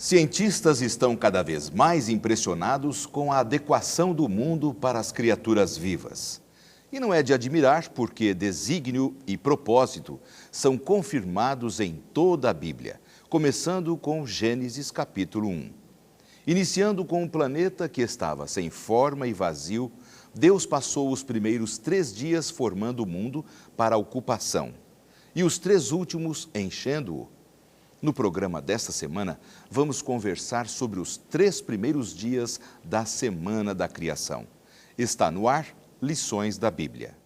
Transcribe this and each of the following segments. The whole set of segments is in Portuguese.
Cientistas estão cada vez mais impressionados com a adequação do mundo para as criaturas vivas. E não é de admirar porque desígnio e propósito são confirmados em toda a Bíblia, começando com Gênesis capítulo 1. Iniciando com um planeta que estava sem forma e vazio, Deus passou os primeiros 3 dias formando o mundo para a ocupação, e os 3 últimos enchendo-o. No programa desta semana, vamos conversar sobre os 3 primeiros dias da Semana da Criação. Está no ar Lições da Bíblia.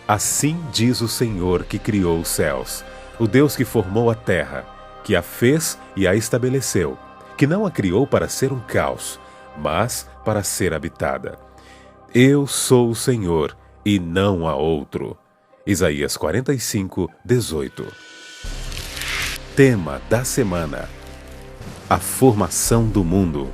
Assim diz o Senhor que criou os céus, o Deus que formou a terra, que a fez e a estabeleceu, que não a criou para ser um caos, mas para ser habitada. Eu sou o Senhor e não há outro. Isaías 45, 18. Tema da semana: a formação do mundo.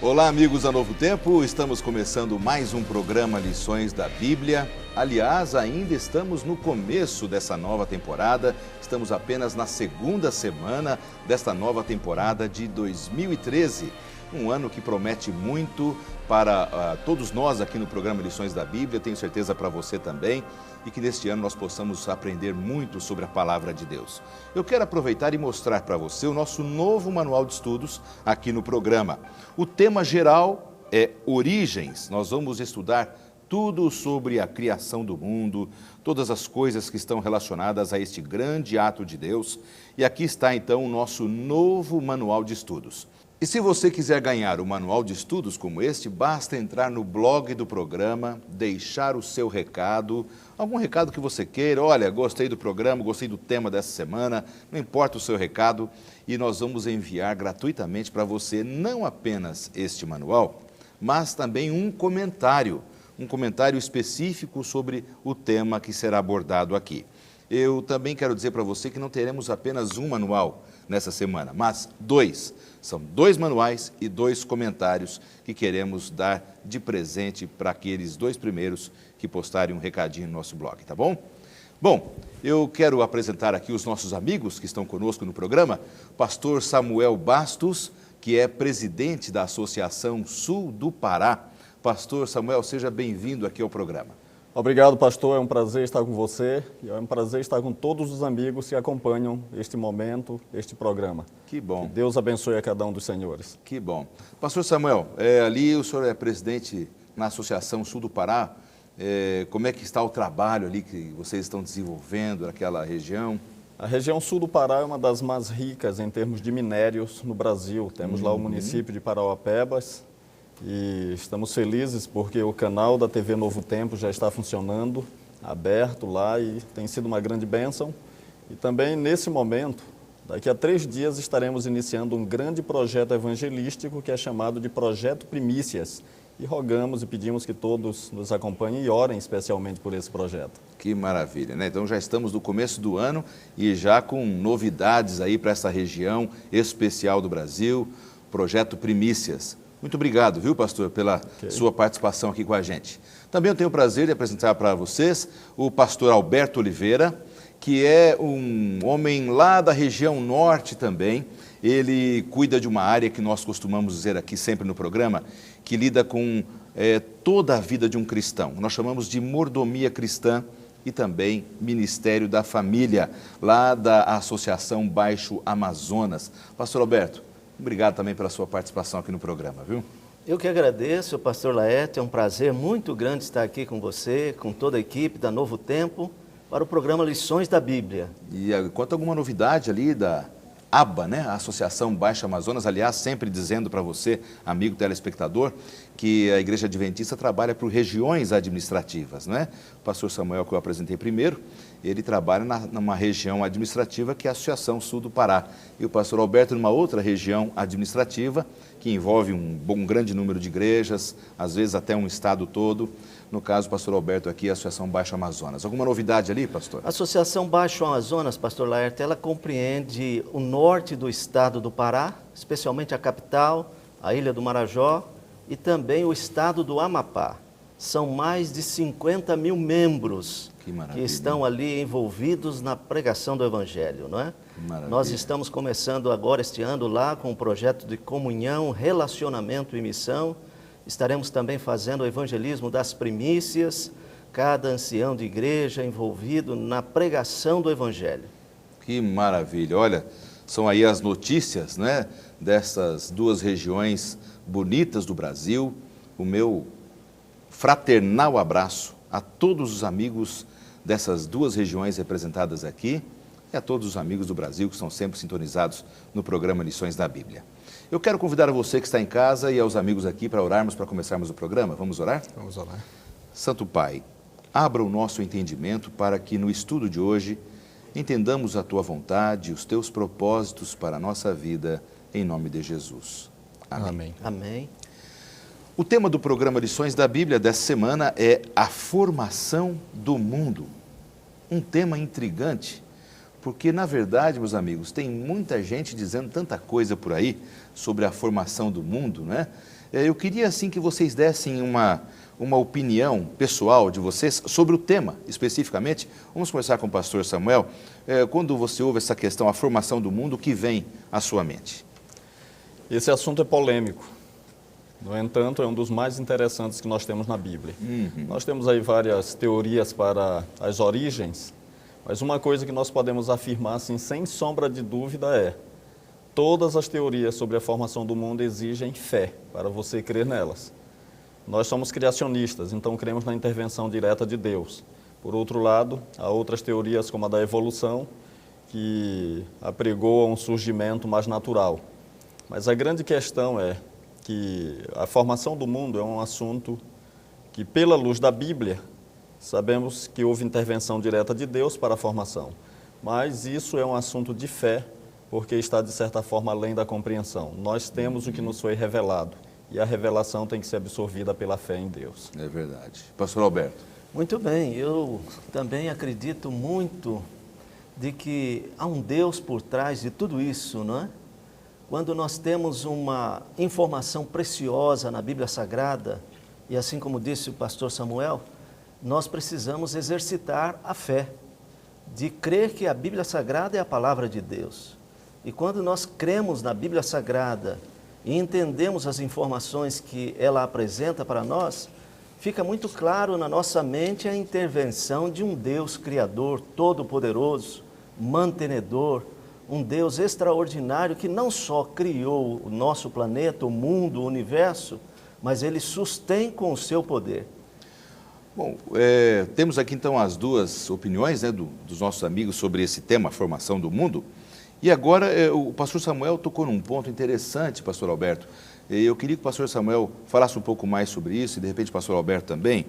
Olá, amigos da Novo Tempo, estamos começando mais um programa Lições da Bíblia. Aliás, ainda estamos no começo dessa nova temporada, estamos apenas na 2ª semana desta nova temporada de 2013. Um ano que promete muito para todos nós aqui no programa Lições da Bíblia, tenho certeza para você também, e que neste ano nós possamos aprender muito sobre a Palavra de Deus. Eu quero aproveitar e mostrar para você o nosso novo manual de estudos aqui no programa. O tema geral é Origens. Nós vamos estudar tudo sobre a criação do mundo, todas as coisas que estão relacionadas a este grande ato de Deus. E aqui está então o nosso novo manual de estudos. E se você quiser ganhar o manual de estudos como este, basta entrar no blog do programa, deixar o seu recado, algum recado que você queira. Olha, gostei do programa, gostei do tema dessa semana, não importa o seu recado, e nós vamos enviar gratuitamente para você não apenas este manual, mas também um comentário específico sobre o tema que será abordado aqui. Eu também quero dizer para você que não teremos apenas um manual nessa semana, mas 2. São 2 manuais e 2 comentários que queremos dar de presente para aqueles 2 primeiros que postarem um recadinho no nosso blog, tá bom? Bom, eu quero apresentar aqui os nossos amigos que estão conosco no programa. Pastor Samuel Bastos, que é presidente da Associação Sul do Pará. Pastor Samuel, seja bem-vindo aqui ao programa. Obrigado, pastor. É um prazer estar com você e é um prazer estar com todos os amigos que acompanham este momento, este programa. Que bom. Que Deus abençoe a cada um dos senhores. Que bom. Pastor Samuel, ali o senhor é presidente na Associação Sul do Pará. Como é que está o trabalho ali que vocês estão desenvolvendo naquela região? A região sul do Pará é uma das mais ricas em termos de minérios no Brasil. Temos lá o município de Parauapebas. E estamos felizes porque o canal da TV Novo Tempo já está funcionando, aberto lá, e tem sido uma grande bênção. E também nesse momento, daqui a 3 dias, estaremos iniciando um grande projeto evangelístico que é chamado de Projeto Primícias. E rogamos e pedimos que todos nos acompanhem e orem especialmente por esse projeto. Que maravilha, né? Então já estamos no começo do ano e já com novidades aí para essa região especial do Brasil, Projeto Primícias. Muito obrigado, viu, pastor, pela sua participação aqui com a gente. Também eu tenho o prazer de apresentar para vocês o pastor Alberto Oliveira, que é um homem lá da região norte também. Ele cuida de uma área que nós costumamos dizer aqui sempre no programa, que lida com toda a vida de um cristão. Nós chamamos de mordomia cristã e também Ministério da Família, lá da Associação Baixo Amazonas. Pastor Alberto, obrigado também pela sua participação aqui no programa, viu? Eu que agradeço, pastor Laerte, é um prazer muito grande estar aqui com você, com toda a equipe da Novo Tempo, para o programa Lições da Bíblia. E conta alguma novidade ali da ABA, né? A Associação Baixo Amazonas, aliás, sempre dizendo para você, amigo telespectador, que a Igreja Adventista trabalha por regiões administrativas, não é? O pastor Samuel, que eu apresentei primeiro, ele trabalha numa região administrativa que é a Associação Sul do Pará. E o pastor Alberto numa outra região administrativa, que envolve um grande número de igrejas, às vezes até um estado todo. No caso, o pastor Alberto aqui, a Associação Baixo Amazonas. Alguma novidade ali, pastor? A Associação Baixo Amazonas, pastor Laerte, ela compreende o norte do estado do Pará, especialmente a capital, a Ilha do Marajó e também o estado do Amapá. São mais de 50 mil membros que estão ali envolvidos na pregação do Evangelho, não é? Nós estamos começando agora este ano lá com um projeto de comunhão, relacionamento e missão. Estaremos também fazendo o evangelismo das primícias, cada ancião de igreja envolvido na pregação do Evangelho. Que maravilha! Olha, são aí as notícias, né, dessas duas regiões bonitas do Brasil. O meu fraternal abraço a todos os amigos dessas duas regiões representadas aqui e a todos os amigos do Brasil que estão sempre sintonizados no programa Lições da Bíblia. Eu quero convidar a você que está em casa e aos amigos aqui para orarmos, para começarmos o programa. Vamos orar? Vamos orar. Santo Pai, abra o nosso entendimento para que no estudo de hoje entendamos a Tua vontade, os Teus propósitos para a nossa vida, em nome de Jesus. Amém. Amém. Amém. O tema do programa Lições da Bíblia dessa semana é a formação do mundo. Um tema intrigante, porque na verdade, meus amigos, tem muita gente dizendo tanta coisa por aí sobre a formação do mundo, né? Eu queria assim que vocês dessem uma opinião pessoal de vocês sobre o tema especificamente. Vamos começar com o pastor Samuel. Quando você ouve essa questão, a formação do mundo, o que vem à sua mente? Esse assunto é polêmico. No entanto, é um dos mais interessantes que nós temos na Bíblia. Nós temos aí várias teorias para as origens, mas uma coisa que nós podemos afirmar, assim, sem sombra de dúvida é: todas as teorias sobre a formação do mundo exigem fé para você crer nelas. Nós somos criacionistas, então cremos na intervenção direta de Deus. Por outro lado, há outras teorias, como a da evolução, que apregoam um surgimento mais natural. Mas a grande questão é que a formação do mundo é um assunto que, pela luz da Bíblia, sabemos que houve intervenção direta de Deus para a formação. Mas isso é um assunto de fé, porque está, de certa forma, além da compreensão. Nós temos o que nos foi revelado, e a revelação tem que ser absorvida pela fé em Deus. É verdade. Pastor Alberto. Muito bem, eu também acredito muito de que há um Deus por trás de tudo isso, não é? Quando nós temos uma informação preciosa na Bíblia Sagrada, e assim como disse o pastor Samuel, nós precisamos exercitar a fé, de crer que a Bíblia Sagrada é a palavra de Deus. E quando nós cremos na Bíblia Sagrada e entendemos as informações que ela apresenta para nós, fica muito claro na nossa mente a intervenção de um Deus Criador, Todo-Poderoso, mantenedor, um Deus extraordinário que não só criou o nosso planeta, o mundo, o universo, mas Ele sustém com o seu poder. Bom, temos aqui então as duas opiniões, né, dos nossos amigos sobre esse tema, a formação do mundo. E agora o pastor Samuel tocou num ponto interessante, pastor Alberto. Eu queria que o pastor Samuel falasse um pouco mais sobre isso, e de repente o pastor Alberto também,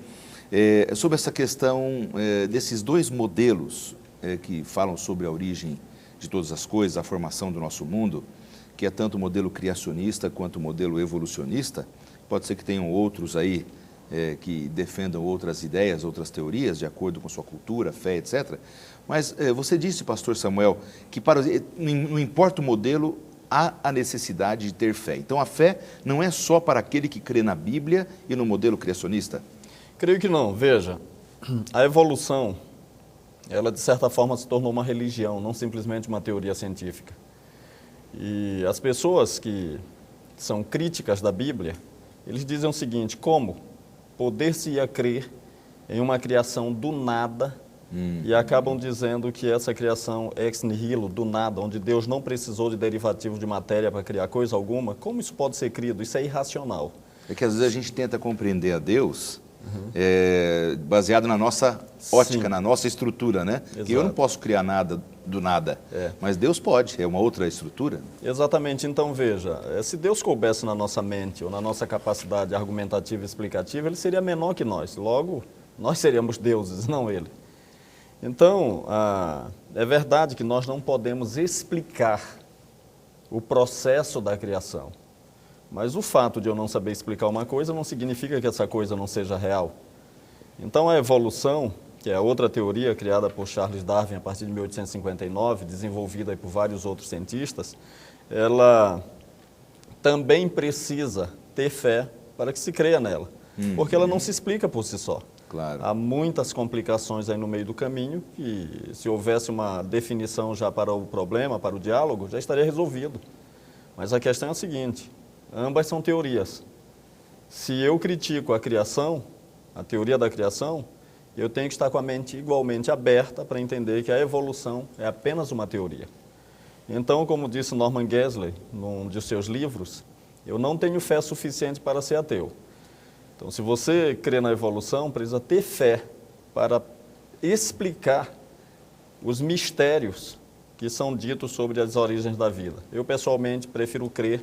sobre essa questão desses dois modelos que falam sobre a origem de todas as coisas, a formação do nosso mundo, que é tanto o modelo criacionista quanto o modelo evolucionista. Pode ser que tenham outros aí que defendam outras ideias, outras teorias, de acordo com sua cultura, fé, etc. Mas você disse, pastor Samuel, que não importa o modelo, há a necessidade de ter fé. Então a fé não é só para aquele que crê na Bíblia e no modelo criacionista? Creio que não. Veja, a evolução, ela de certa forma se tornou uma religião, não simplesmente uma teoria científica. E as pessoas que são críticas da Bíblia, eles dizem o seguinte: como poder-se-ia crer em uma criação do nada, e acabam dizendo que essa criação ex nihilo, do nada, onde Deus não precisou de derivativos de matéria para criar coisa alguma, como isso pode ser criado? Isso é irracional. É que às vezes a gente tenta compreender a Deus baseado na nossa ótica, Sim. na nossa estrutura, né? Exato. Que eu não posso criar nada do nada, mas Deus pode, é uma outra estrutura. Exatamente, então veja, se Deus coubesse na nossa mente ou na nossa capacidade argumentativa e explicativa, Ele seria menor que nós, logo nós seríamos deuses, não Ele. Então, é verdade que nós não podemos explicar o processo da criação, mas o fato de eu não saber explicar uma coisa não significa que essa coisa não seja real. Então a evolução, que é outra teoria criada por Charles Darwin a partir de 1859, desenvolvida aí por vários outros cientistas, ela também precisa ter fé para que se creia nela, porque ela não se explica por si só. Claro. Há muitas complicações aí no meio do caminho que, se houvesse uma definição já para o problema, para o diálogo, já estaria resolvido. Mas a questão é a seguinte, ambas são teorias. Se eu critico a criação, a teoria da criação, eu tenho que estar com a mente igualmente aberta para entender que a evolução é apenas uma teoria. Então, como disse Norman Geisler, num de seus livros, eu não tenho fé suficiente para ser ateu. Então, se você crê na evolução, precisa ter fé para explicar os mistérios que são ditos sobre as origens da vida. Eu, pessoalmente, prefiro crer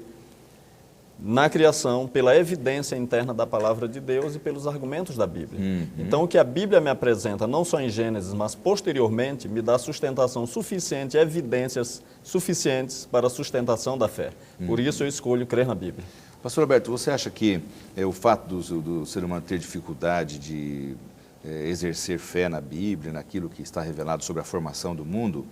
na criação pela evidência interna da palavra de Deus e pelos argumentos da Bíblia. Então, o que a Bíblia me apresenta, não só em Gênesis, mas posteriormente, me dá sustentação suficiente, evidências suficientes para a sustentação da fé. Por isso, eu escolho crer na Bíblia. Pastor Alberto, você acha que o fato do ser humano ter dificuldade de exercer fé na Bíblia, naquilo que está revelado sobre a formação do mundo,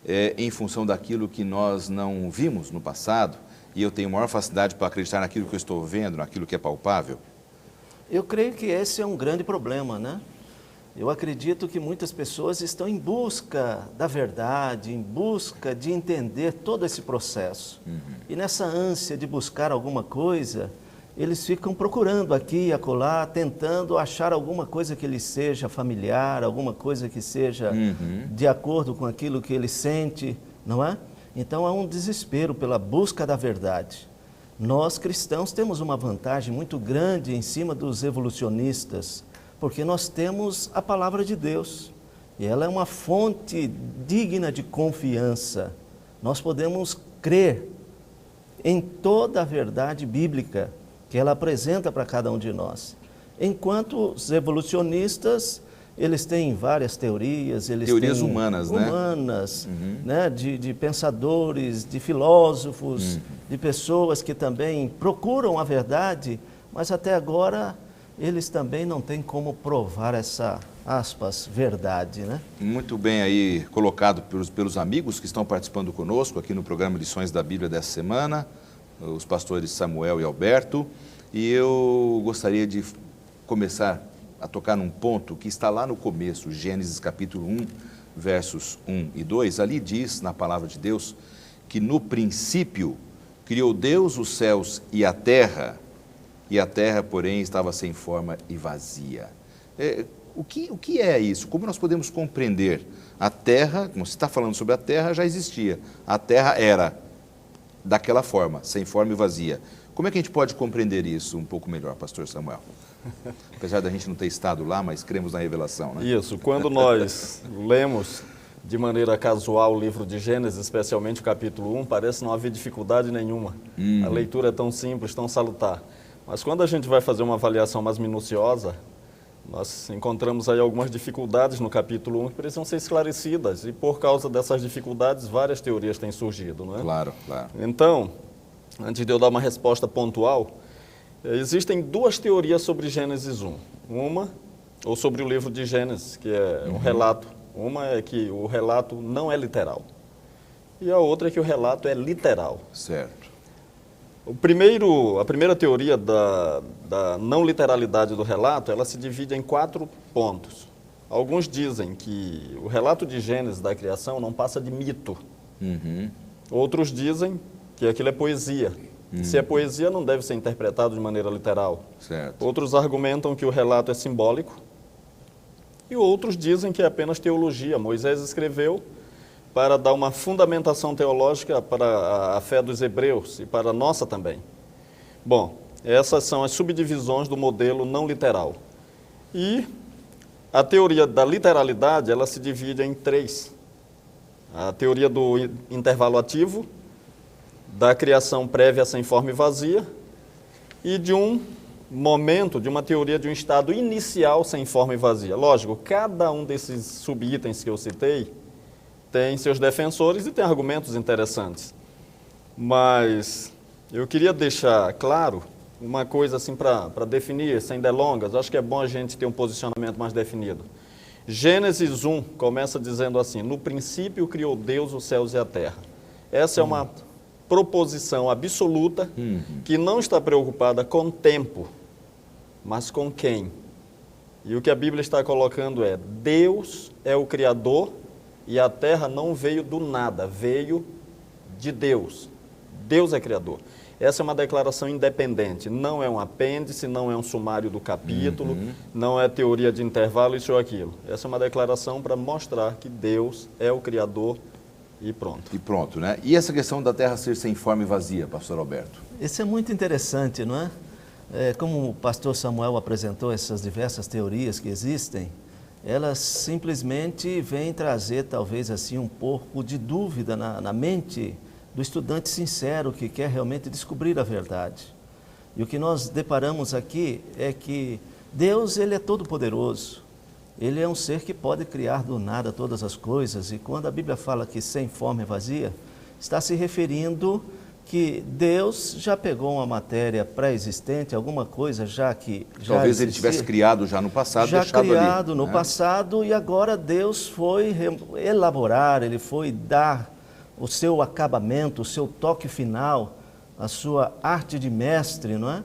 é em função daquilo que nós não vimos no passado, e eu tenho maior facilidade para acreditar naquilo que eu estou vendo, naquilo que é palpável? Eu creio que esse é um grande problema, né? Eu acredito que muitas pessoas estão em busca da verdade, em busca de entender todo esse processo. E nessa ânsia de buscar alguma coisa, eles ficam procurando aqui e acolá, tentando achar alguma coisa que lhes seja familiar, alguma coisa que seja de acordo com aquilo que ele sente, não é? Então há um desespero pela busca da verdade. Nós cristãos temos uma vantagem muito grande em cima dos evolucionistas, porque nós temos a palavra de Deus, e ela é uma fonte digna de confiança. Nós podemos crer em toda a verdade bíblica que ela apresenta para cada um de nós. Enquanto os evolucionistas, eles têm várias teorias, Teorias humanas, né? Humanas, né? De pensadores, de filósofos, de pessoas que também procuram a verdade, mas até agora eles também não têm como provar essa, aspas, verdade, né? Muito bem aí colocado pelos amigos que estão participando conosco aqui no programa Lições da Bíblia dessa semana, os pastores Samuel e Alberto, e eu gostaria de começar a tocar num ponto que está lá no começo, Gênesis capítulo 1, versos 1 e 2, ali diz na palavra de Deus que no princípio criou Deus os céus e a terra, porém, estava sem forma e vazia. O que é isso? Como nós podemos compreender? A terra, como você está falando sobre a terra, já existia. A terra era daquela forma, sem forma e vazia. Como é que a gente pode compreender isso um pouco melhor, pastor Samuel? Apesar da gente não ter estado lá, mas cremos na revelação, né? Isso, quando nós lemos de maneira casual o livro de Gênesis, especialmente o capítulo 1, parece não haver dificuldade nenhuma. A leitura é tão simples, tão salutar. Mas quando a gente vai fazer uma avaliação mais minuciosa, nós encontramos aí algumas dificuldades no capítulo 1 que precisam ser esclarecidas. E por causa dessas dificuldades, várias teorias têm surgido, não é? Claro, claro. Então, antes de eu dar uma resposta pontual, existem duas teorias sobre Gênesis 1. Uma, ou sobre o livro de Gênesis, que é um relato. Uma é que o relato não é literal. E a outra é que o relato é literal. Certo. A primeira teoria da não literalidade do relato, ela se divide em 4 pontos. Alguns dizem que o relato de Gênesis da criação não passa de mito. Outros dizem que aquilo é poesia. Se é poesia, não deve ser interpretado de maneira literal. Certo. Outros argumentam que o relato é simbólico. E outros dizem que é apenas teologia. Moisés escreveu para dar uma fundamentação teológica para a fé dos hebreus e para a nossa também. Bom, essas são as subdivisões do modelo não literal. E a teoria da literalidade, ela se divide em 3. A teoria do intervalo ativo, da criação prévia sem forma e vazia, e de um momento, de uma teoria de um estado inicial sem forma e vazia. Lógico, cada um desses subitens que eu citei tem seus defensores e tem argumentos interessantes. Mas eu queria deixar claro uma coisa assim para definir, sem delongas. Acho que é bom a gente ter um posicionamento mais definido. Gênesis 1 começa dizendo assim: no princípio criou Deus os céus e a terra. Essa é uma proposição absoluta que não está preocupada com tempo, mas com quem. E o que a Bíblia está colocando é: Deus é o Criador e a terra não veio do nada, veio de Deus. Deus é Criador. Essa é uma declaração independente, não é um apêndice, não é um sumário do capítulo, não é teoria de intervalo, isso ou aquilo. Essa é uma declaração para mostrar que Deus é o Criador e pronto. E pronto, né? E essa questão da terra ser sem forma e vazia, pastor Alberto? Isso é muito interessante, não é? Como o pastor Samuel apresentou essas diversas teorias que existem, elas simplesmente vêm trazer talvez assim um pouco de dúvida na mente do estudante sincero que quer realmente descobrir a verdade. E o que nós deparamos aqui é que Deus, Ele é todo poderoso. Ele é um ser que pode criar do nada todas as coisas. E quando a Bíblia fala que sem forma e vazia, está se referindo que Deus já pegou uma matéria pré-existente, alguma coisa já que já talvez existia, ele tivesse criado já no passado, já deixado criado ali, no né? passado, e agora Deus foi elaborar, Ele foi dar o seu acabamento, o seu toque final, a sua arte de mestre, não é?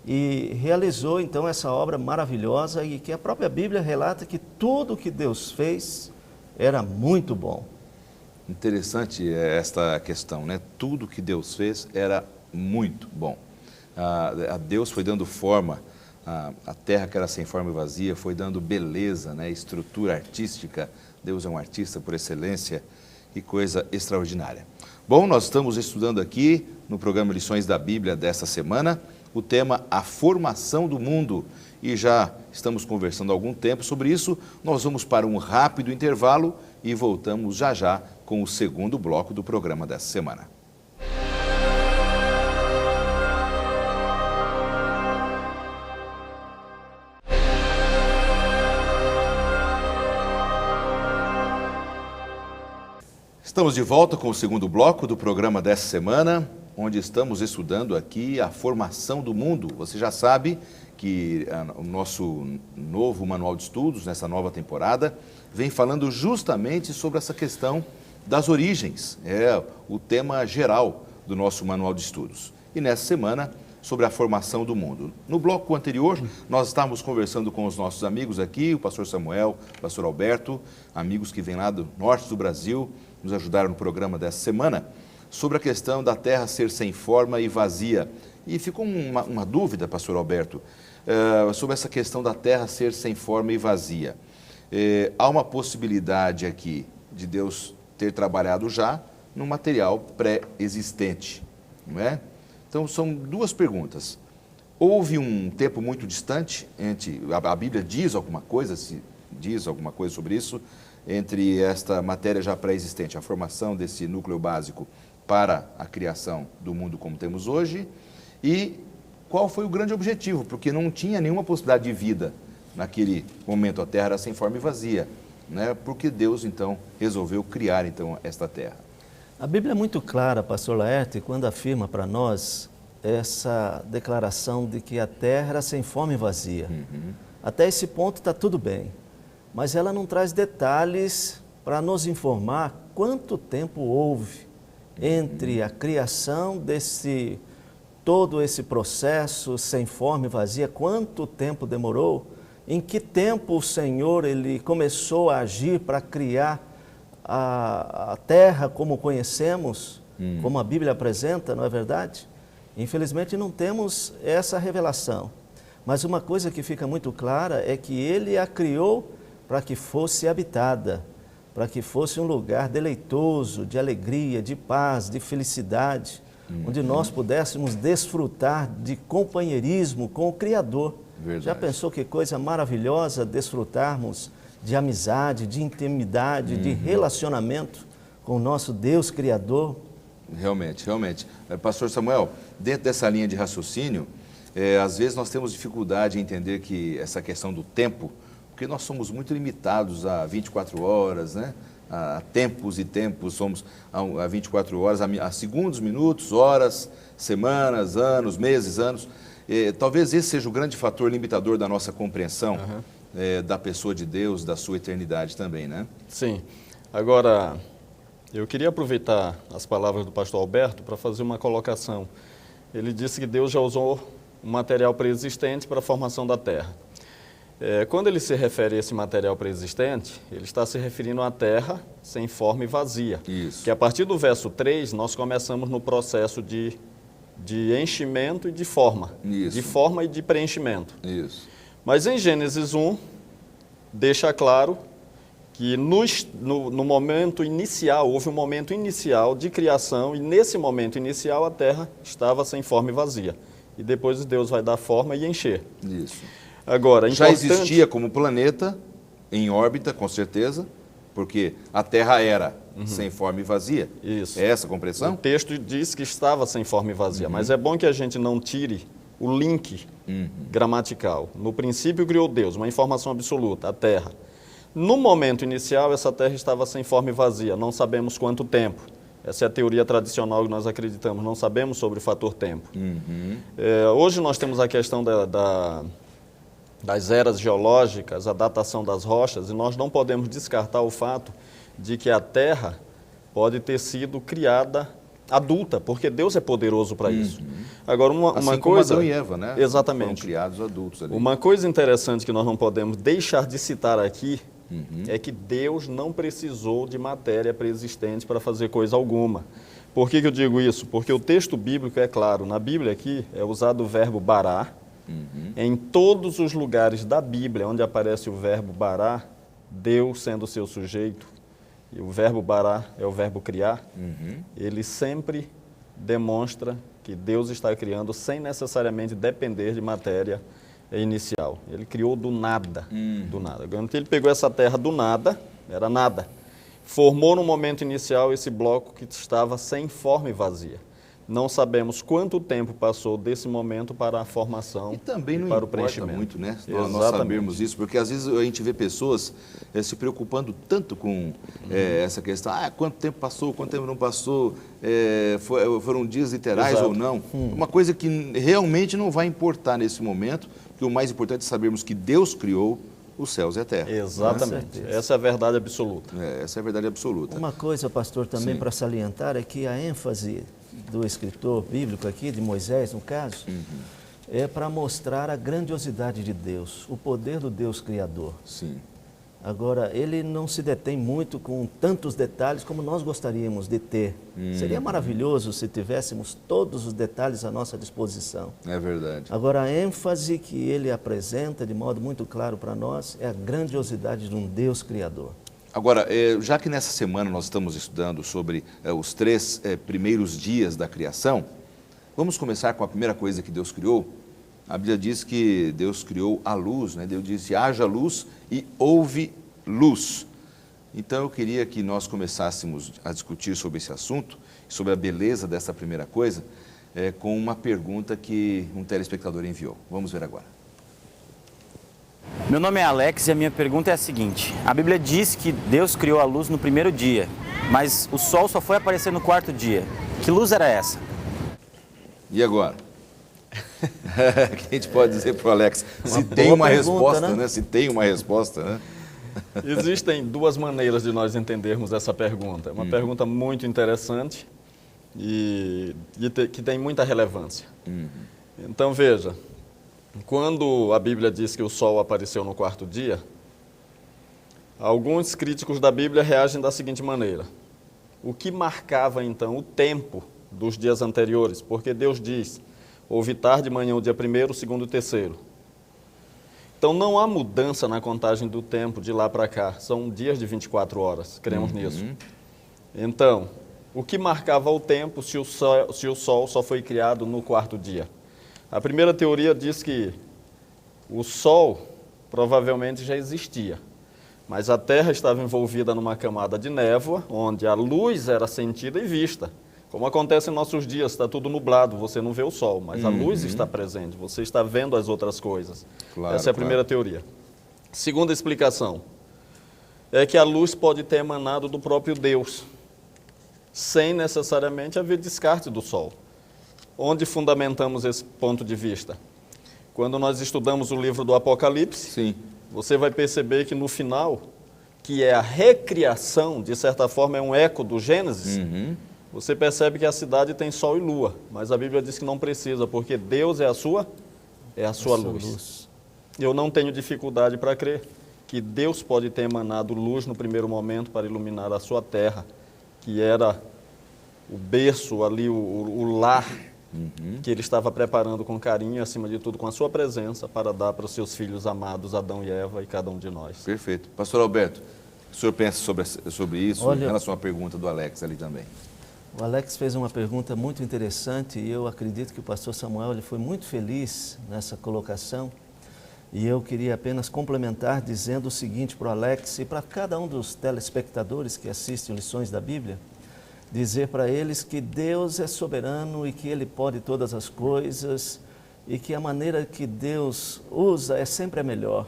E realizou então essa obra maravilhosa, e que a própria Bíblia relata que tudo que Deus fez era muito bom. Interessante esta questão, né? Tudo que Deus fez era muito bom. A Deus foi dando forma, a terra que era sem forma e vazia, foi dando beleza, né? Estrutura artística. Deus é um artista por excelência. Que coisa extraordinária. Bom, nós estamos estudando aqui no programa Lições da Bíblia desta semana o tema A Formação do Mundo, e já estamos conversando há algum tempo sobre isso. Nós vamos para um rápido intervalo e voltamos já já com o segundo bloco do programa dessa semana. Estamos de volta com o segundo bloco do programa dessa semana, onde estamos estudando aqui a formação do mundo. Você já sabe que o nosso novo manual de estudos, nessa nova temporada, vem falando justamente sobre essa questão das origens. É o tema geral do nosso manual de estudos. E nessa semana, sobre a formação do mundo. No bloco anterior, nós estávamos conversando com os nossos amigos aqui, o pastor Samuel, o pastor Alberto, amigos que vêm lá do norte do Brasil, nos ajudaram no programa dessa semana, sobre a questão da terra ser sem forma e vazia. E ficou uma dúvida, pastor Alberto, sobre essa questão da terra ser sem forma e vazia. Há uma possibilidade aqui de Deus ter trabalhado já no material pré-existente, não é? Então, são duas perguntas. Houve um tempo muito distante entre, a Bíblia diz alguma coisa, se diz alguma coisa sobre isso, entre esta matéria já pré-existente, a formação desse núcleo básico para a criação do mundo como temos hoje, e qual foi o grande objetivo, porque não tinha nenhuma possibilidade de vida naquele momento, a terra era sem forma e vazia, né? Porque Deus então resolveu criar então esta terra. A Bíblia é muito clara, pastor Laerte, quando afirma para nós essa declaração de que a terra era sem forma e vazia. Até esse ponto está tudo bem, mas ela não traz detalhes para nos informar quanto tempo houve entre a criação desse todo esse processo sem forma e vazia, quanto tempo demorou, em que tempo o Senhor ele começou a agir para criar a terra como conhecemos, como a Bíblia apresenta, não é verdade? Infelizmente não temos essa revelação, mas uma coisa que fica muito clara é que Ele a criou para que fosse habitada, para que fosse um lugar deleitoso, de alegria, de paz, de felicidade, onde nós pudéssemos desfrutar de companheirismo com o Criador. Verdade. Já pensou que coisa maravilhosa desfrutarmos de amizade, de intimidade, de relacionamento com o nosso Deus Criador? Realmente, realmente. Pastor Samuel, dentro dessa linha de raciocínio, às vezes nós temos dificuldade em entender que essa questão do tempo, porque nós somos muito limitados a 24 horas, né? A tempos e tempos, somos a 24 horas, a segundos, minutos, horas, semanas, anos, meses, anos. Talvez esse seja o grande fator limitador da nossa compreensão da pessoa de Deus, da sua eternidade também, né? Sim. Agora, eu queria aproveitar as palavras do pastor Alberto para fazer uma colocação. Ele disse que Deus já usou um material pré-existente para a formação da Terra. Quando ele se refere a esse material pré-existente, ele está se referindo à Terra sem forma e vazia. Isso. Que a partir do verso 3, nós começamos no processo de enchimento e de forma. Isso. De forma e de preenchimento. Isso. Mas em Gênesis 1, deixa claro que no momento inicial, houve um momento inicial de criação, e nesse momento inicial a Terra estava sem forma e vazia. E depois Deus vai dar forma e encher. Isso. Agora, Já existia como planeta, em órbita, com certeza, porque a Terra era sem forma e vazia. Isso. É essa a compreensão? O texto diz que estava sem forma e vazia, mas é bom que a gente não tire o link gramatical. No princípio criou Deus, uma informação absoluta, a Terra. No momento inicial, essa Terra estava sem forma e vazia, não sabemos quanto tempo. Essa é a teoria tradicional que nós acreditamos, não sabemos sobre o fator tempo. Hoje nós temos a questão das eras geológicas, a datação das rochas, e nós não podemos descartar o fato de que a Terra pode ter sido criada adulta, porque Deus é poderoso para isso. Agora, uma coisa... Adão e Eva, né? Exatamente. Foram criados adultos ali. Uma coisa interessante que nós não podemos deixar de citar aqui é que Deus não precisou de matéria pré-existente para fazer coisa alguma. Por que eu digo isso? Porque o texto bíblico é claro. Na Bíblia aqui é usado o verbo bará. Em todos os lugares da Bíblia onde aparece o verbo bará, Deus sendo o seu sujeito, e o verbo bará é o verbo criar, ele sempre demonstra que Deus está criando sem necessariamente depender de matéria inicial. Ele criou do nada, do nada. Quando ele pegou essa terra do nada, era nada, formou no momento inicial esse bloco que estava sem forma e vazia. Não sabemos quanto tempo passou desse momento para a formação e também não para o importa preenchimento. muito, né? Nós sabermos isso, porque às vezes a gente vê pessoas se preocupando tanto com essa questão. Quanto tempo passou, quanto tempo não passou, foram dias literais ou não. Uma coisa que realmente não vai importar nesse momento, que o mais importante é sabermos que Deus criou os céus e a terra. Exatamente. Essa é a verdade absoluta. Essa é a verdade absoluta. Uma coisa, pastor, também para salientar é que a ênfase do escritor bíblico aqui, de Moisés, no caso, é para mostrar a grandiosidade de Deus, o poder do Deus Criador. Sim. Agora, ele não se detém muito com tantos detalhes como nós gostaríamos de ter. Seria maravilhoso se tivéssemos todos os detalhes à nossa disposição. É verdade. Agora, a ênfase que ele apresenta de modo muito claro para nós é a grandiosidade de um Deus Criador. Agora, já que nessa semana nós estamos estudando sobre os 3 primeiros dias da criação, vamos começar com a primeira coisa que Deus criou. A Bíblia diz que Deus criou a luz, né? Deus disse, haja luz e houve luz. Então eu queria que nós começássemos a discutir sobre esse assunto, sobre a beleza dessa primeira coisa, com uma pergunta que um telespectador enviou. Vamos ver agora. Meu nome é Alex e a minha pergunta é a seguinte. A Bíblia diz que Deus criou a luz no primeiro dia, mas o sol só foi aparecer no 4º dia. Que luz era essa? E agora? O que a gente pode dizer para o Alex? Se tem uma resposta, né? Se tem uma resposta, né? Existem 2 maneiras de nós entendermos essa pergunta. É uma pergunta muito interessante e que tem muita relevância. Então, veja, quando a Bíblia diz que o sol apareceu no 4º dia, alguns críticos da Bíblia reagem da seguinte maneira. O que marcava, então, o tempo dos dias anteriores? Porque Deus diz, houve tarde, manhã, o dia 1º, o 2º, o 3º. Então, não há mudança na contagem do tempo de lá para cá. São dias de 24 horas, cremos nisso. Então, o que marcava o tempo se o sol só foi criado no 4º dia? A primeira teoria diz que O Sol provavelmente já existia, mas a Terra estava envolvida numa camada de névoa, onde a luz era sentida e vista. Como acontece em nossos dias, está tudo nublado, você não vê o Sol, mas a luz está presente, você está vendo as outras coisas. Claro, Essa é a primeira teoria. Segunda explicação é que a luz pode ter emanado do próprio Deus, sem necessariamente haver descarte do Sol. Onde fundamentamos esse ponto de vista? Quando nós estudamos o livro do Apocalipse, Sim. você vai perceber que no final, que é a recriação, de certa forma é um eco do Gênesis, você percebe que a cidade tem sol e lua, mas a Bíblia diz que não precisa, porque Deus é a sua luz. Eu não tenho dificuldade para crer que Deus pode ter emanado luz no primeiro momento para iluminar a sua terra, que era o berço ali, o lar, que ele estava preparando com carinho, acima de tudo com a sua presença, para dar para os seus filhos amados, Adão e Eva e cada um de nós. Perfeito. Pastor Alberto, o senhor pensa sobre isso Olha, em relação à pergunta do Alex ali também? O Alex fez uma pergunta muito interessante e eu acredito que o pastor Samuel ele foi muito feliz nessa colocação. E eu queria apenas complementar dizendo o seguinte para o Alex e para cada um dos telespectadores que assistem Lições da Bíblia, dizer para eles que Deus é soberano e que Ele pode todas as coisas e que a maneira que Deus usa é sempre a melhor.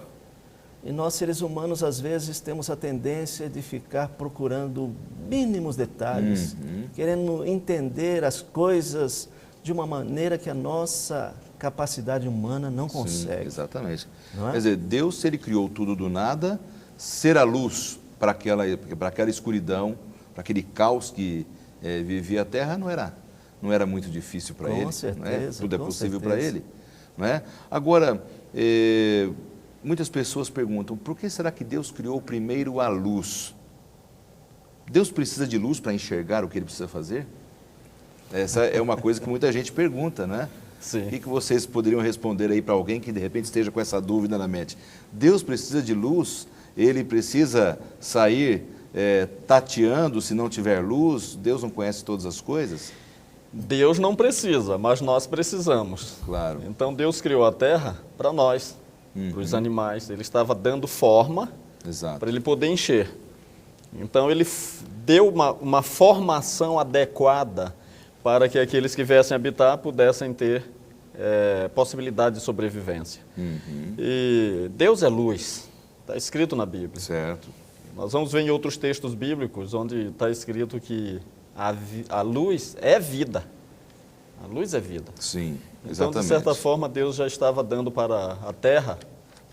E nós, seres humanos, às vezes temos a tendência de ficar procurando mínimos detalhes, querendo entender as coisas de uma maneira que a nossa capacidade humana não consegue. Sim, exatamente. Não é? Quer dizer, Deus, se Ele criou tudo do nada, ser a luz para aquela escuridão, para aquele caos que vivia a Terra, não era muito difícil para Ele. Com certeza, não é? Tudo é com possível certeza. para Ele. Não é? Agora, muitas pessoas perguntam, por que será que Deus criou primeiro a luz? Deus precisa de luz para enxergar o que Ele precisa fazer? Essa é uma coisa que muita gente pergunta, né? Sim. O que vocês poderiam responder aí para alguém que de repente esteja com essa dúvida na mente? Deus precisa de luz? Ele precisa sair tateando se não tiver luz? Deus não conhece todas as coisas? Deus não precisa, mas nós precisamos. Claro. Então Deus criou a terra para nós, para os animais. Ele estava dando forma Exato. para ele poder encher. Então ele deu uma formação adequada para que aqueles que viessem habitar pudessem ter possibilidade de sobrevivência. E Deus é luz, está escrito na Bíblia. Certo. Nós vamos ver em outros textos bíblicos onde está escrito que a luz é vida. A luz é vida. Sim, Então, exatamente. de certa forma, Deus já estava dando para a terra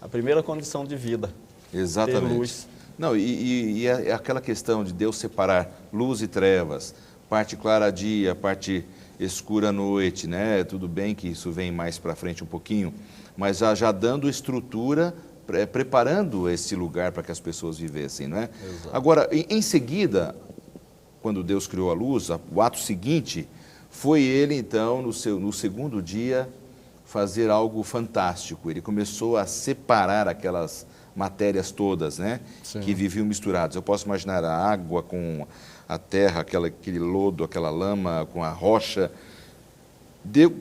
a primeira condição de vida. Exatamente. Ter luz. Não, e é aquela questão de Deus separar luz e trevas, parte clara dia, parte escura noite, né? Tudo bem que isso vem mais para frente um pouquinho, mas já dando estrutura, preparando esse lugar para que as pessoas vivessem, não é? Exato. Agora, em seguida, quando Deus criou a luz, o ato seguinte foi Ele, então, no segundo dia, fazer algo fantástico. Ele começou a separar aquelas matérias todas, né? Sim. Que viviam misturadas. Eu posso imaginar a água com a terra, aquele lodo, aquela lama, com a rocha.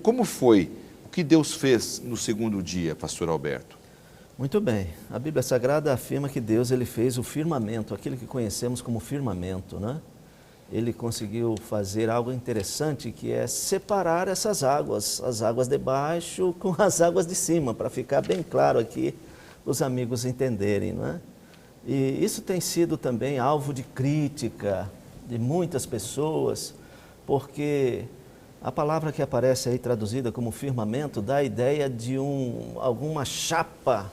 Como foi? O que Deus fez no segundo dia, pastor Alberto? Muito bem. A Bíblia Sagrada afirma que Deus ele fez o firmamento, aquilo que conhecemos como firmamento, né? Ele conseguiu fazer algo interessante, que é separar essas águas, as águas de baixo com as águas de cima, para ficar bem claro aqui, os amigos entenderem, não é? E isso tem sido também alvo de crítica de muitas pessoas, porque a palavra que aparece aí traduzida como firmamento dá a ideia de alguma chapa,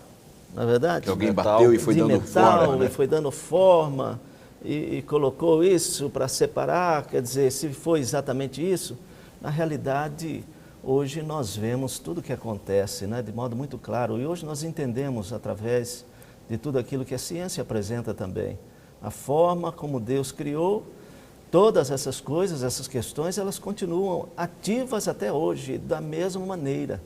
na verdade? Que alguém metal, bateu e foi de dando metal, forma, né? e foi dando forma e colocou isso para separar. Quer dizer, se foi exatamente isso, na realidade, hoje nós vemos tudo o que acontece, né, de modo muito claro. E hoje nós entendemos, através de tudo aquilo que a ciência apresenta também, a forma como Deus criou, todas essas coisas, essas questões, elas continuam ativas até hoje, da mesma maneira.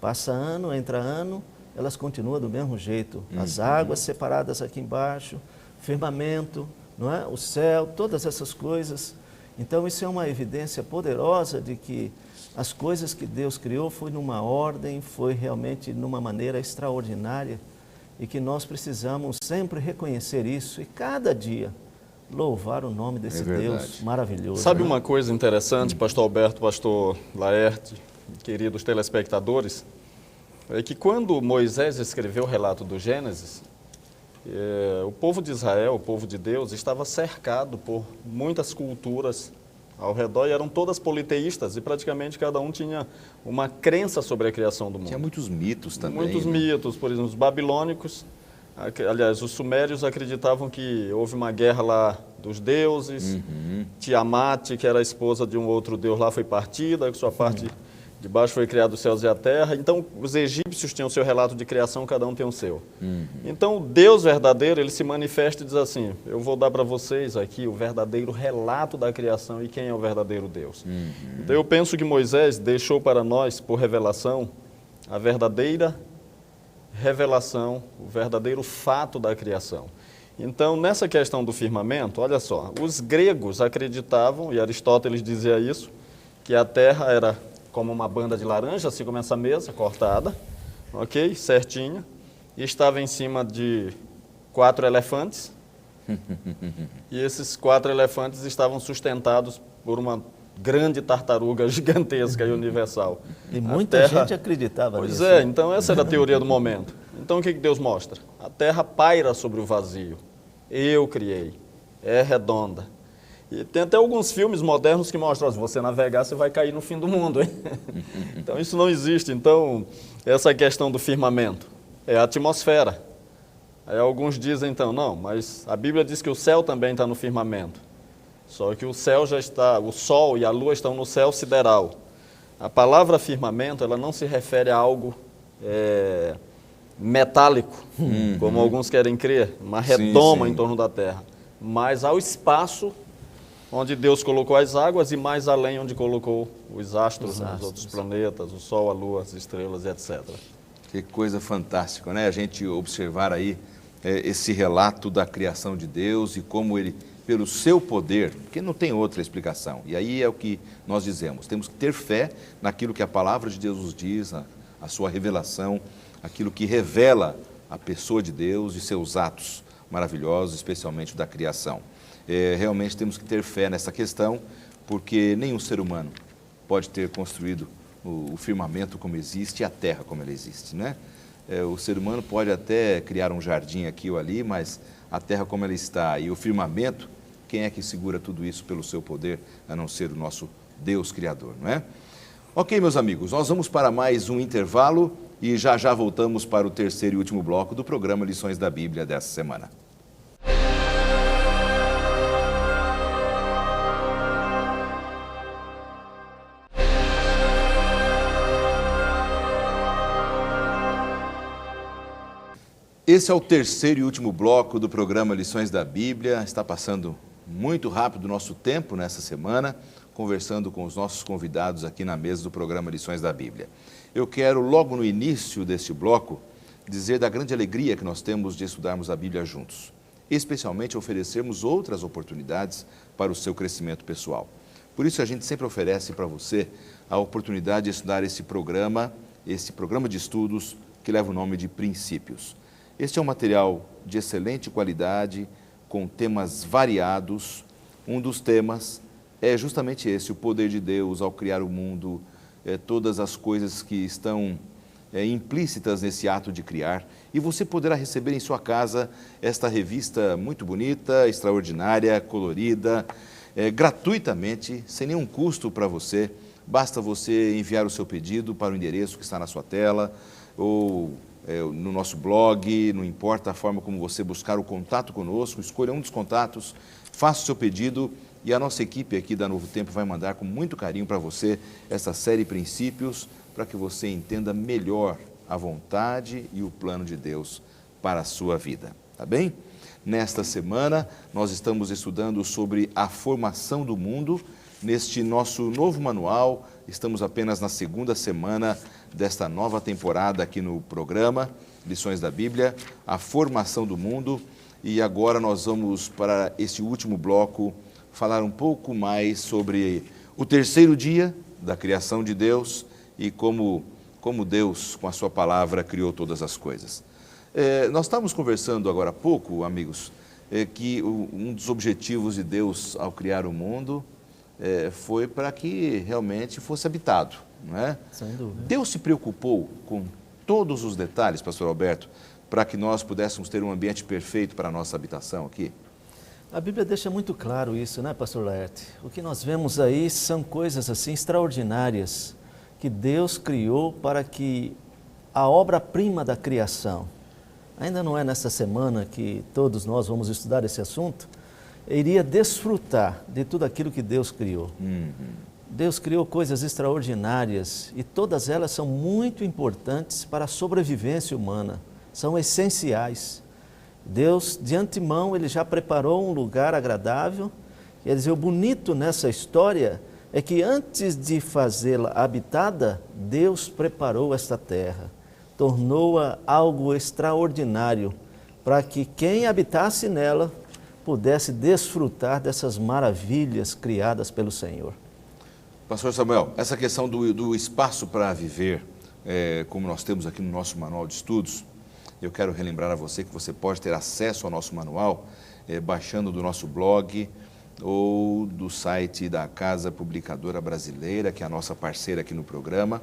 Passa ano, entra ano, elas continuam do mesmo jeito. As águas separadas aqui embaixo, firmamento, não é? O céu, todas essas coisas. Então isso é uma evidência poderosa de que as coisas que Deus criou foi numa ordem, foi realmente numa maneira extraordinária e que nós precisamos sempre reconhecer isso e cada dia louvar o nome desse Deus maravilhoso. Sabe uma coisa interessante, pastor Alberto, pastor Laerte, queridos telespectadores? É que quando Moisés escreveu o relato do Gênesis, o povo de Israel, o povo de Deus, estava cercado por muitas culturas ao redor e eram todas politeístas e praticamente cada um tinha uma crença sobre a criação do mundo. Tinha muitos mitos também. Muitos mitos, por exemplo, os babilônicos, aliás, os sumérios acreditavam que houve uma guerra lá dos deuses, Tiamat, que era a esposa de um outro deus lá, foi partida, sua parte de baixo foi criado os céus e a terra. Então, os egípcios tinham o seu relato de criação, cada um tem o seu. Então, o Deus verdadeiro, ele se manifesta e diz assim, eu vou dar para vocês aqui o verdadeiro relato da criação e quem é o verdadeiro Deus. Então, eu penso que Moisés deixou para nós, por revelação, a verdadeira revelação, o verdadeiro fato da criação. Então, nessa questão do firmamento, olha só, os gregos acreditavam, e Aristóteles dizia isso, que a terra era como uma banda de laranja, assim como essa mesa, cortada, ok? Certinha. E estava em cima de 4 elefantes. E esses 4 elefantes estavam sustentados por uma grande tartaruga gigantesca e universal. E muita gente acreditava nisso. Pois é, então essa era a teoria do momento. Então o que Deus mostra? A terra paira sobre o vazio. Eu criei. É redonda. E tem até alguns filmes modernos que mostram, se você navegar, você vai cair no fim do mundo, hein? Então, isso não existe. Então, essa questão do firmamento é a atmosfera. Aí alguns dizem, então, não, mas a Bíblia diz que o céu também está no firmamento. Só que o céu já está, o sol e a lua estão no céu sideral. A palavra firmamento, ela não se refere a algo metálico, como alguns querem crer, uma redoma em torno da terra, mas ao espaço onde Deus colocou as águas e mais além onde colocou os astros, os outros planetas, o Sol, a Lua, as estrelas, etc. Que coisa fantástica, né? A gente observar aí esse relato da criação de Deus e como ele, pelo seu poder, porque não tem outra explicação. E aí é o que nós dizemos, temos que ter fé naquilo que a palavra de Deus nos diz, a sua revelação, aquilo que revela a pessoa de Deus e seus atos maravilhosos, especialmente o da criação. Realmente temos que ter fé nessa questão, porque nenhum ser humano pode ter construído o firmamento como existe e a terra como ela existe, né? O ser humano pode até criar um jardim aqui ou ali, mas a terra como ela está e o firmamento, quem é que segura tudo isso pelo seu poder, a não ser o nosso Deus Criador, não é? Ok, meus amigos, nós vamos para mais um intervalo e já já voltamos para o terceiro e último bloco do programa Lições da Bíblia dessa semana. Esse é o terceiro e último bloco do programa Lições da Bíblia. Está passando muito rápido o nosso tempo nessa semana, conversando com os nossos convidados aqui na mesa do programa Lições da Bíblia. Eu quero, logo no início deste bloco, dizer da grande alegria que nós temos de estudarmos a Bíblia juntos, especialmente oferecermos outras oportunidades para o seu crescimento pessoal. Por isso a gente sempre oferece para você a oportunidade de estudar esse programa de estudos que leva o nome de Princípios. Este é um material de excelente qualidade, com temas variados. Um dos temas é justamente esse, o poder de Deus ao criar o mundo, todas as coisas que estão implícitas nesse ato de criar. E você poderá receber em sua casa esta revista muito bonita, extraordinária, colorida, gratuitamente, sem nenhum custo para você. Basta você enviar o seu pedido para o endereço que está na sua tela, ou no nosso blog, não importa a forma como você buscar o contato conosco, escolha um dos contatos, faça o seu pedido e a nossa equipe aqui da Novo Tempo vai mandar com muito carinho para você essa série Princípios, para que você entenda melhor a vontade e o plano de Deus para a sua vida, tá bem? Nesta semana, nós estamos estudando sobre a formação do mundo. Neste nosso novo manual, estamos apenas na segunda semana desta nova temporada aqui no programa Lições da Bíblia, a formação do mundo. E agora nós vamos para esse último bloco falar um pouco mais sobre o terceiro dia da criação de Deus e como Deus, com a sua palavra, criou todas as coisas. Nós estávamos conversando agora há pouco, amigos, que um dos objetivos de Deus ao criar o mundo foi para que realmente fosse habitado, não é? Sem dúvida. Deus se preocupou com todos os detalhes, pastor Alberto, para que nós pudéssemos ter um ambiente perfeito para a nossa habitação aqui? A Bíblia deixa muito claro isso, né, pastor Laerte? O que nós vemos aí são coisas assim extraordinárias que Deus criou para que a obra-prima da criação, ainda não é nesta semana que todos nós vamos estudar esse assunto, iria desfrutar de tudo aquilo que Deus criou. Deus criou coisas extraordinárias e todas elas são muito importantes para a sobrevivência humana, são essenciais. Deus, de antemão, Ele já preparou um lugar agradável. Quer dizer, o bonito nessa história é que antes de fazê-la habitada, Deus preparou esta terra, tornou-a algo extraordinário, para que quem habitasse nela pudesse desfrutar dessas maravilhas criadas pelo Senhor. Pastor Samuel, essa questão do espaço para viver, como nós temos aqui no nosso manual de estudos, eu quero relembrar a você que você pode ter acesso ao nosso manual baixando do nosso blog ou do site da Casa Publicadora Brasileira, que é a nossa parceira aqui no programa,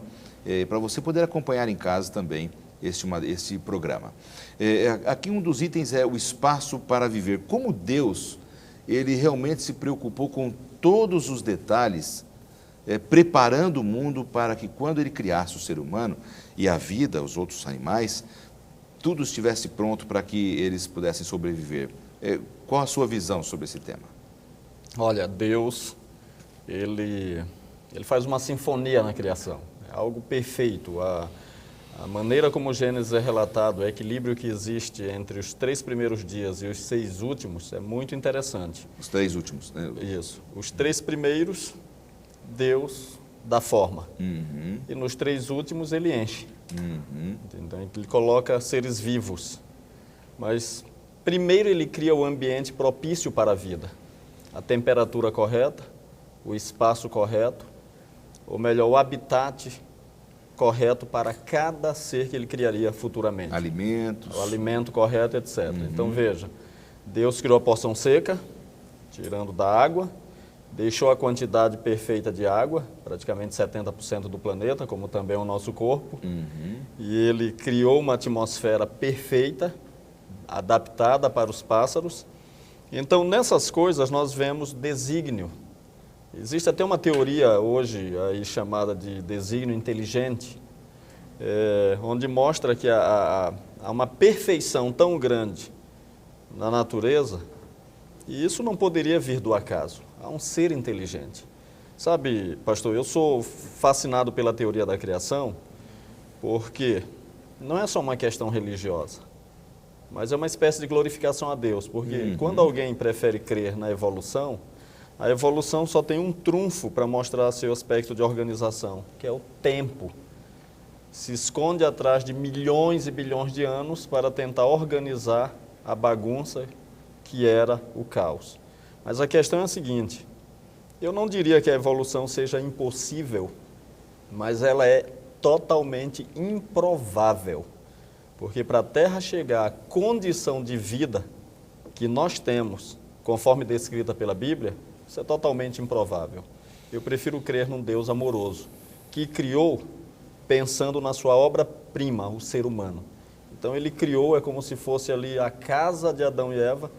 para você poder acompanhar em casa também este programa. Aqui um dos itens é o espaço para viver. Como Deus, Ele realmente se preocupou com todos os detalhes, preparando o mundo para que quando Ele criasse o ser humano e a vida, os outros animais, tudo estivesse pronto para que eles pudessem sobreviver. Qual a sua visão sobre esse tema? Olha, Deus, ele faz uma sinfonia na criação, é algo perfeito. A maneira como o Gênesis é relatado, o equilíbrio que existe entre os 3 primeiros dias e os 6 últimos é muito interessante. Os 3 últimos, né? Isso. Os 3 primeiros, Deus dá forma. E nos 3 últimos, Ele enche. Então, Ele coloca seres vivos. Mas, primeiro, Ele cria o ambiente propício para a vida. A temperatura correta, o espaço correto, ou melhor, o habitat correto para cada ser que Ele criaria futuramente. Alimentos. O alimento correto, etc. Então, veja, Deus criou a porção seca, tirando da água, deixou a quantidade perfeita de água, praticamente 70% do planeta, como também o nosso corpo, e Ele criou uma atmosfera perfeita, adaptada para os pássaros. Então, nessas coisas, nós vemos desígnio. Existe até uma teoria hoje aí chamada de desígnio inteligente, onde mostra que há uma perfeição tão grande na natureza, e isso não poderia vir do acaso. Há um ser inteligente. Sabe, pastor, eu sou fascinado pela teoria da criação, porque não é só uma questão religiosa, mas é uma espécie de glorificação a Deus, porque quando alguém prefere crer na evolução, a evolução só tem um trunfo para mostrar seu aspecto de organização, que é o tempo. Se esconde atrás de milhões e bilhões de anos para tentar organizar a bagunça que era o caos. Mas a questão é a seguinte, eu não diria que a evolução seja impossível, mas ela é totalmente improvável. Porque para a Terra chegar à condição de vida que nós temos, conforme descrita pela Bíblia, isso é totalmente improvável. Eu prefiro crer num Deus amoroso, que criou pensando na sua obra-prima, o ser humano. Então Ele criou, é como se fosse ali a casa de Adão e Eva,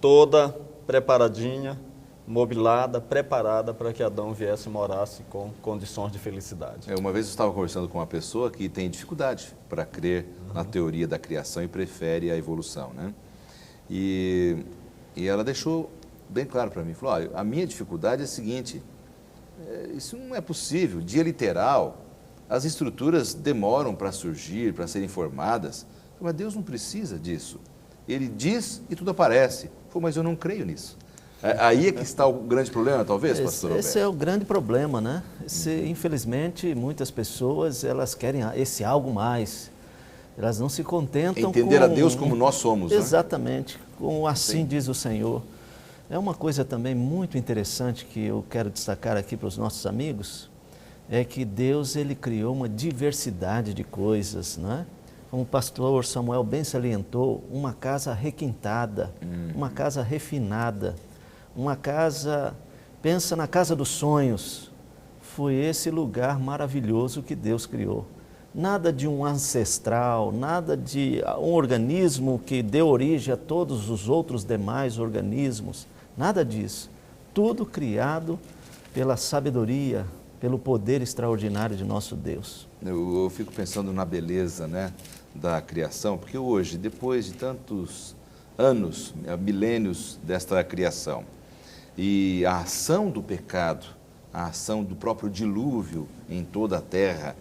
toda preparadinha, mobilada, preparada para que Adão viesse e morasse com condições de felicidade. Uma vez eu estava conversando com uma pessoa que tem dificuldade para crer na teoria da criação e prefere a evolução, né? E ela deixou bem claro para mim, falou, olha, a minha dificuldade é a seguinte, isso não é possível, dia literal, as estruturas demoram para surgir, para serem formadas, mas Deus não precisa disso. Ele diz e tudo aparece. Falou, mas eu não creio nisso. Aí é que está o grande problema, talvez, pastor Roberto? Esse é o grande problema, né? Infelizmente, muitas pessoas, elas querem esse algo mais. Elas não se contentam entender a Deus como nós somos, exatamente, com assim diz o Senhor. É uma coisa também muito interessante que eu quero destacar aqui para os nossos amigos, é que Deus ele criou uma diversidade de coisas, não é? Como o pastor Samuel bem salientou, uma casa requintada, uma casa refinada, uma casa, pensa na casa dos sonhos. Foi esse lugar maravilhoso que Deus criou. Nada de um ancestral, nada de um organismo que deu origem a todos os outros demais organismos, nada disso. Tudo criado pela sabedoria, pelo poder extraordinário de nosso Deus. Eu fico pensando na beleza, né, da criação, porque hoje, depois de tantos anos, milênios desta criação, e a ação do pecado, a ação do próprio dilúvio em toda a terra,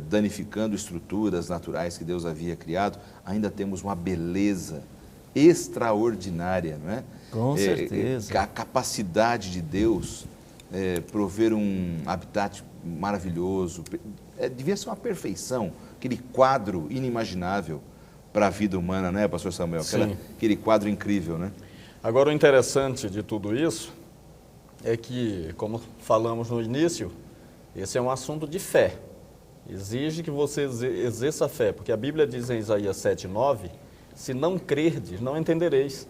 danificando estruturas naturais que Deus havia criado, ainda temos uma beleza extraordinária, não é? Com certeza. A capacidade de Deus prover um habitat maravilhoso, devia ser uma perfeição, aquele quadro inimaginável para a vida humana, né, pastor Samuel? Aquele quadro incrível, né? Agora, o interessante de tudo isso é que, como falamos no início, esse é um assunto de fé. Exige que você exerça a fé, porque a Bíblia diz em Isaías 7:9, se não crerdes, não entendereis.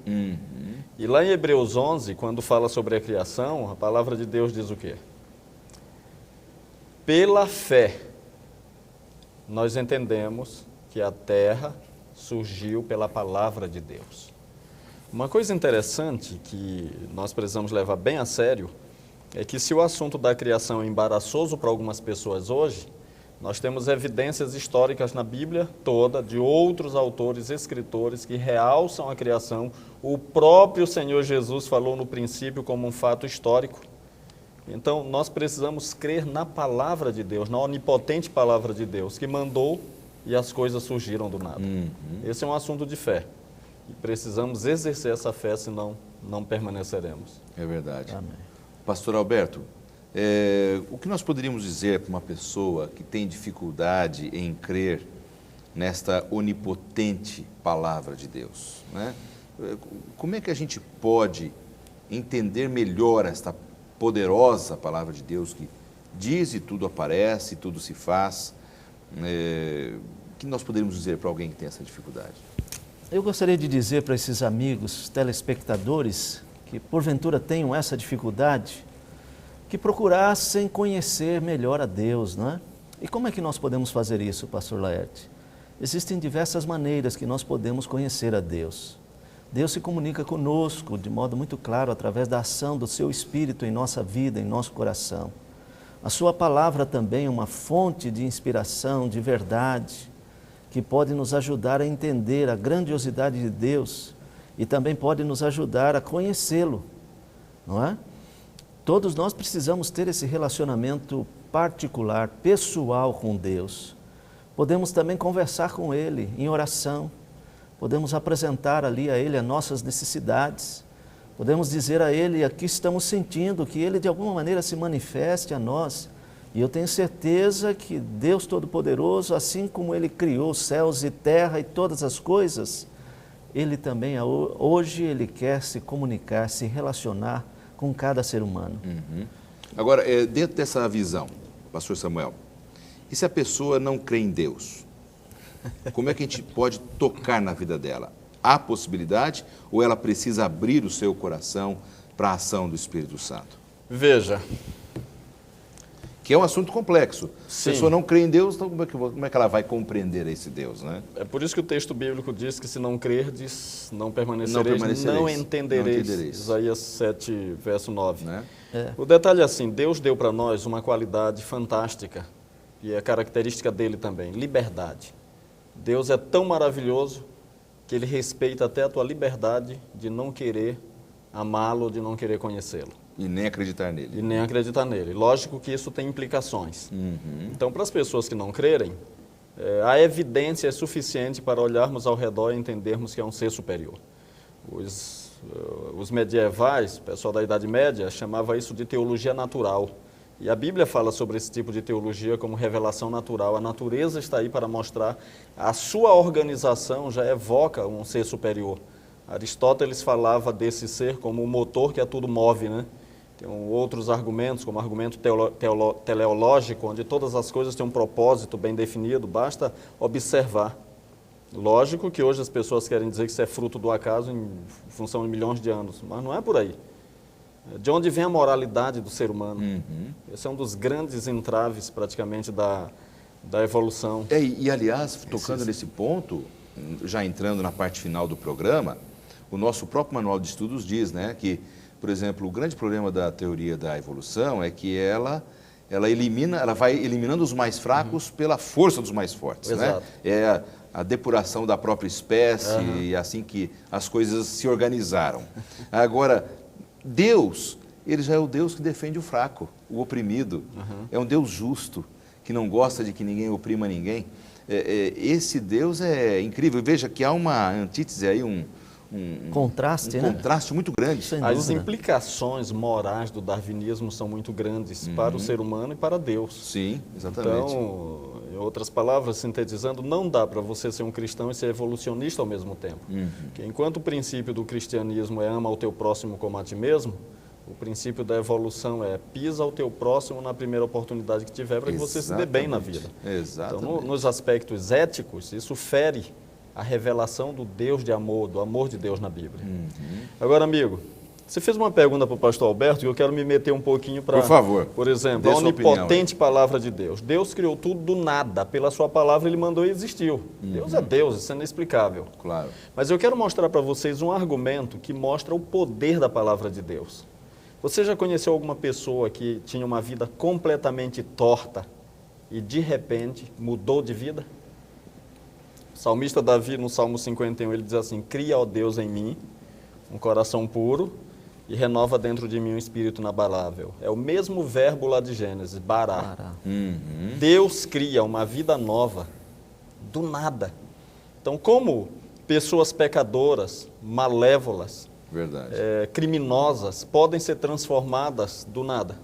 E lá em Hebreus 11, quando fala sobre a criação, a palavra de Deus diz o quê? Pela fé, nós entendemos que a terra surgiu pela palavra de Deus. Uma coisa interessante que nós precisamos levar bem a sério é que se o assunto da criação é embaraçoso para algumas pessoas hoje, nós temos evidências históricas na Bíblia toda de outros autores, escritores que realçam a criação. O próprio Senhor Jesus falou no princípio como um fato histórico. Então, nós precisamos crer na palavra de Deus, na onipotente palavra de Deus, que mandou e as coisas surgiram do nada. Esse é um assunto de fé. E precisamos exercer essa fé, senão não permaneceremos. É verdade. Amém. Pastor Alberto, o que nós poderíamos dizer para uma pessoa que tem dificuldade em crer nesta onipotente palavra de Deus, né? Como é que a gente pode entender melhor esta poderosa palavra de Deus que diz e tudo aparece, tudo se faz? O que nós poderíamos dizer para alguém que tem essa dificuldade? Eu gostaria de dizer para esses amigos telespectadores que porventura tenham essa dificuldade, que procurassem conhecer melhor a Deus, não é? E como é que nós podemos fazer isso, pastor Laerte? Existem diversas maneiras que nós podemos conhecer a Deus. Deus se comunica conosco de modo muito claro através da ação do seu Espírito em nossa vida, em nosso coração. A sua palavra também é uma fonte de inspiração, de verdade, que pode nos ajudar a entender a grandiosidade de Deus e também pode nos ajudar a conhecê-lo, não é? Todos nós precisamos ter esse relacionamento particular, pessoal com Deus. Podemos também conversar com Ele em oração, podemos apresentar ali a Ele as nossas necessidades, podemos dizer a Ele o que estamos sentindo, que Ele de alguma maneira se manifeste a nós. E eu tenho certeza que Deus Todo-Poderoso, assim como Ele criou céus e terra e todas as coisas, Ele também, hoje, Ele quer se comunicar, se relacionar com cada ser humano. Agora, dentro dessa visão, pastor Samuel, e se a pessoa não crê em Deus? Como é que a gente pode tocar na vida dela? Há possibilidade ou ela precisa abrir o seu coração para a ação do Espírito Santo? Veja. Que é um assunto complexo. Se a Sim. pessoa não crê em Deus, então como é que ela vai compreender esse Deus, né? É por isso que o texto bíblico diz que se não crerdes, não permanecereis, não entendereis. Isaías 7, verso 9. Né? O detalhe é assim, Deus deu para nós uma qualidade fantástica, e é característica dele também, liberdade. Deus é tão maravilhoso que Ele respeita até a tua liberdade de não querer amá-lo, de não querer conhecê-lo. E nem acreditar nele. E nem acreditar nele. Lógico que isso tem implicações. Então, para as pessoas que não crerem, a evidência é suficiente para olharmos ao redor e entendermos que é um ser superior. Os medievais, o pessoal da Idade Média, chamava isso de teologia natural. E a Bíblia fala sobre esse tipo de teologia como revelação natural. A natureza está aí para mostrar, a sua organização já evoca um ser superior. Aristóteles falava desse ser como o motor que a tudo move, né? Tem outros argumentos, como o argumento teleológico, onde todas as coisas têm um propósito bem definido, basta observar. Lógico que hoje as pessoas querem dizer que isso é fruto do acaso em função de milhões de anos, mas não é por aí. De onde vem a moralidade do ser humano? Esse é um dos grandes entraves, praticamente, da evolução. Aliás, tocando nesse ponto, já entrando na parte final do programa, o nosso próprio manual de estudos diz, né, que, por exemplo, o grande problema da teoria da evolução é que ela vai eliminando os mais fracos pela força dos mais fortes. Exato. Né? É a depuração da própria espécie e assim que as coisas se organizaram. Agora, Deus, ele já é o Deus que defende o fraco, o oprimido. É um Deus justo, que não gosta de que ninguém oprima ninguém. Esse Deus é incrível. Veja que há uma antítese aí, um contraste, um né? contraste muito grande. Sem As dúvida. implicações morais do darwinismo são muito grandes para o ser humano e para Deus. Sim, exatamente. Então, em outras palavras, sintetizando, não dá para você ser um cristão e ser evolucionista ao mesmo tempo. Porque enquanto o princípio do cristianismo é ama o teu próximo como a ti mesmo, o princípio da evolução é pisa ao teu próximo na primeira oportunidade que tiver para que você se dê bem na vida. Exatamente. Então, nos aspectos éticos, isso fere a revelação do Deus de amor, do amor de Deus na Bíblia. Agora, amigo, você fez uma pergunta para o pastor Alberto e eu quero me meter um pouquinho para... Por favor. Por exemplo, Dê a sua opinião onipotente palavra de Deus. Deus criou tudo do nada, pela sua palavra ele mandou e existiu. Deus é Deus, isso é inexplicável. Claro. Mas eu quero mostrar para vocês um argumento que mostra o poder da palavra de Deus. Você já conheceu alguma pessoa que tinha uma vida completamente torta e de repente mudou de vida? O salmista Davi, no Salmo 51, ele diz assim: cria, ó Deus, em mim um coração puro e renova dentro de mim um espírito inabalável. É o mesmo verbo lá de Gênesis, bará. Deus cria uma vida nova do nada. Então, como pessoas pecadoras, malévolas, Verdade. criminosas podem ser transformadas do nada?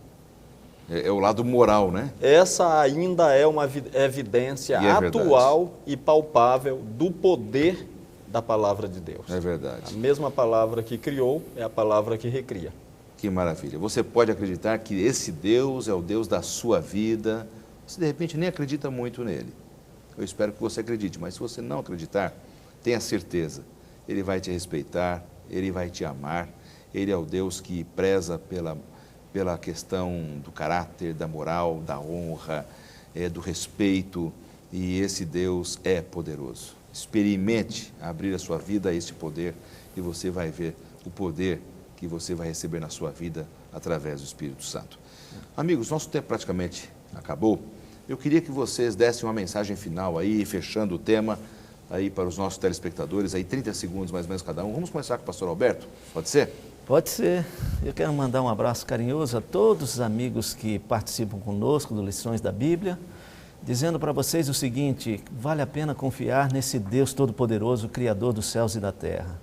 É o lado moral, né? Essa ainda é uma evidência atual e palpável do poder da palavra de Deus. É verdade. A mesma palavra que criou é a palavra que recria. Que maravilha. Você pode acreditar que esse Deus é o Deus da sua vida. Você, de repente, nem acredita muito nele. Eu espero que você acredite, mas se você não acreditar, tenha certeza. Ele vai te respeitar, ele vai te amar. Ele é o Deus que preza pela questão do caráter, da moral, da honra, do respeito. E esse Deus é poderoso. Experimente abrir a sua vida a esse poder e você vai ver o poder que você vai receber na sua vida através do Espírito Santo. Amigos, nosso tempo praticamente acabou. Eu queria que vocês dessem uma mensagem final aí, fechando o tema aí para os nossos telespectadores, aí 30 segundos mais ou menos cada um. Vamos começar com o pastor Alberto, pode ser? Pode ser. Eu quero mandar um abraço carinhoso a todos os amigos que participam conosco do Lições da Bíblia, dizendo para vocês o seguinte: vale a pena confiar nesse Deus Todo-Poderoso, Criador dos céus e da terra.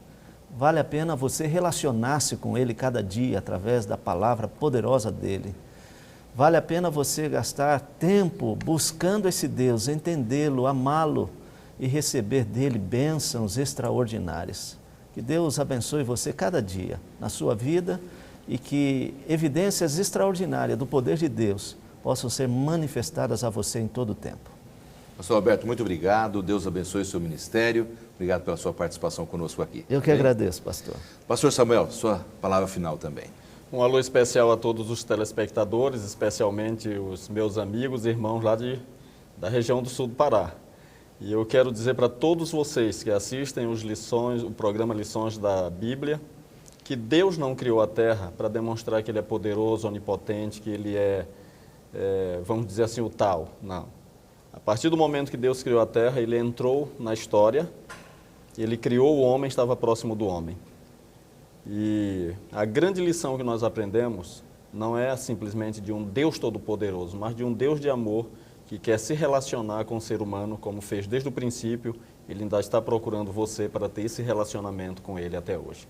Vale a pena você relacionar-se com Ele cada dia através da palavra poderosa dEle. Vale a pena você gastar tempo buscando esse Deus, entendê-lo, amá-lo e receber dEle bênçãos extraordinárias. Que Deus abençoe você cada dia na sua vida e que evidências extraordinárias do poder de Deus possam ser manifestadas a você em todo o tempo. Pastor Alberto, muito obrigado. Deus abençoe o seu ministério. Obrigado pela sua participação conosco aqui. Eu que agradeço, pastor. Pastor Samuel, sua palavra final também. Um alô especial a todos os telespectadores, especialmente os meus amigos e irmãos lá da região do sul do Pará. E eu quero dizer para todos vocês que assistem o programa Lições da Bíblia, que Deus não criou a terra para demonstrar que Ele é poderoso, onipotente, que Ele vamos dizer assim, o tal. Não. A partir do momento que Deus criou a terra, Ele entrou na história, Ele criou o homem, estava próximo do homem. E a grande lição que nós aprendemos não é simplesmente de um Deus todo-poderoso, mas de um Deus de amor que quer se relacionar com o ser humano, como fez desde o princípio. Ele ainda está procurando você para ter esse relacionamento com Ele até hoje.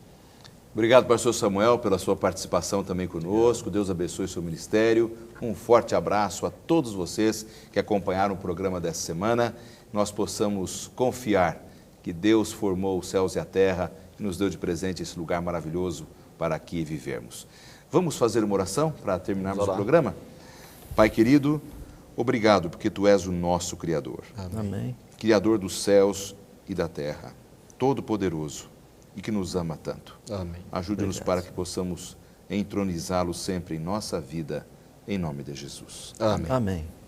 Obrigado, pastor Samuel, pela sua participação também conosco. Deus abençoe o seu ministério. Um forte abraço a todos vocês que acompanharam o programa dessa semana. Nós possamos confiar que Deus formou os céus e a terra que nos deu de presente esse lugar maravilhoso para aqui vivermos. Vamos fazer uma oração para terminarmos o programa? Pai querido, obrigado porque Tu és o nosso Criador. Amém. Criador dos céus e da terra, todo-poderoso e que nos ama tanto. Amém. Ajude-nos para que possamos entronizá-lo sempre em nossa vida, em nome de Jesus. Amém. Amém.